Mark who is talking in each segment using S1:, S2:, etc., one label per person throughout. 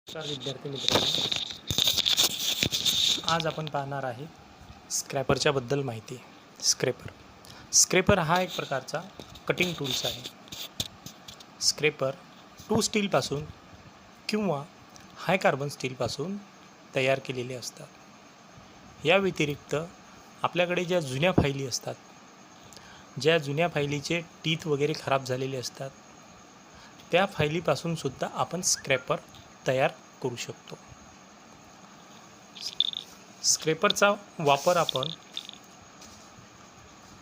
S1: नमस्कार विद्यार्थी मित्रांनो, आज आपण पाहणार आहे स्क्रॅपरच्या बद्दल माहिती. स्क्रेपर हा एक प्रकारचा कटिंग टूल्स आहे. स्क्रेपर टू स्टीलपासून किंवा हाय कार्बन स्टीलपासून तयार केलेले असतात. या व्यतिरिक्त आपल्याकडे ज्या जुन्या फायली असतात, ज्या जुन्या फायलीचे टीथ वगैरे खराब झालेले असतात, त्या फायलीपासून सुद्धा आपण स्क्रॅपर तयार करू शकतो. स्क्रॅपरचा वापर आपण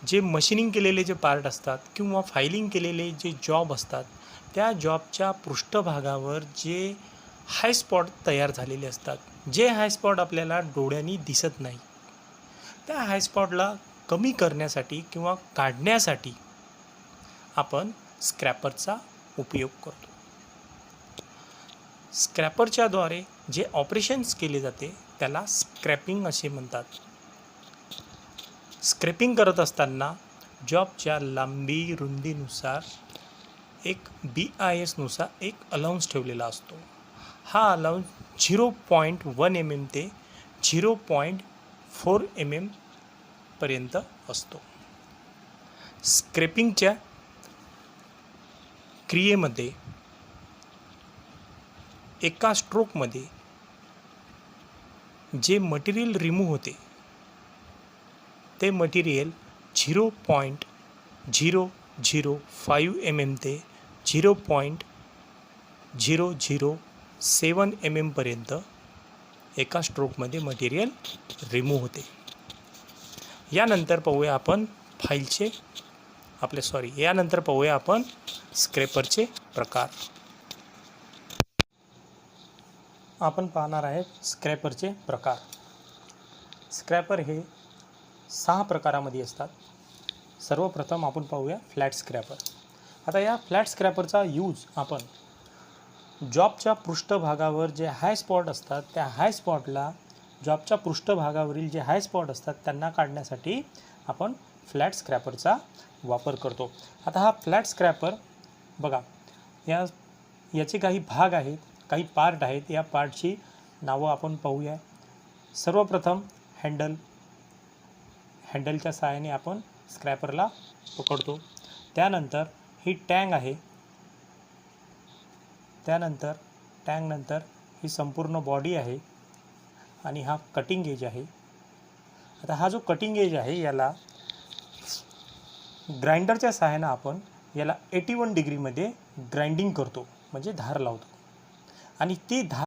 S1: जे मशीनिंग केलेले जे पार्ट असतात किंवा फायलिंग केलेले जे जॉब असतात, त्या जॉबच्या पृष्ठभागावर जे हाय स्पॉट तयार झालेले असतात, जे हाय स्पॉट आपल्याला डोळ्यांनी दिसत नाही, त्या हाय स्पॉटला कमी करण्यासाठी किंवा काढण्यासाठी आपण स्क्रॅपरचा उपयोग करतो. स्क्रॅपरच्याद्वारे जे ऑपरेशन्स केले जाते त्याला स्क्रॅपिंग असे म्हणतात. स्क्रॅपिंग करत असताना जॉबच्या लांबी रुंदीनुसार एक BIS नुसार एक अलाउन्स ठेवलेला असतो. हा अलाउन्स 0.1 mm ते 0.4 mm पर्यंत असतो. स्क्रॅपिंगच्या क्रियेमध्ये एका स्ट्रोकमध्ये जे मटेरियल रिमूव्ह होते ते मटेरियल 0.005 mm ते 0.007 mm पर्यंत एका स्ट्रोकमध्ये मटेरियल रिमूव्ह होते. यानंतर पाहूया आपण स्क्रॅपरचे प्रकार. आपण पाहणार आहेत स्क्रॅपरचे प्रकार. स्क्रॅपर हे 6 प्रकारामध्ये असतात. सर्वप्रथम आपण पाहूया फ्लॅट स्क्रॅपर. आता या फ्लॅट स्क्रॅपरचा यूज आपण जॉबच्या पृष्ठभागावर जे हाय स्पॉट असतात, त्या हाय स्पॉटला जॉबच्या पृष्ठभागावरील जे हाय स्पॉट असतात त्यांना काढण्यासाठी आपण फ्लॅट स्क्रॅपरचा वापर करतो. आता हा फ्लॅट स्क्रॅपर बघा, याचे काही भाग आहेत, काही पार्ट आहेत. या पार्टची नावं आपण पाहूया. सर्वप्रथम हँडलच्या सहाय्याने आपण स्क्रॅपरला पकडतो. त्यानंतर ही टँग आहे. त्यानंतर टँगनंतर ही संपूर्ण बॉडी आहे आणि हा कटिंग एज आहे. आता हा जो कटिंग एज आहे याला ग्राइंडरच्या सहाय्याने आपण याला 81 डिग्रीमध्ये ग्राइंडिंग करतो, म्हणजे धार लावतो. आणि ती धार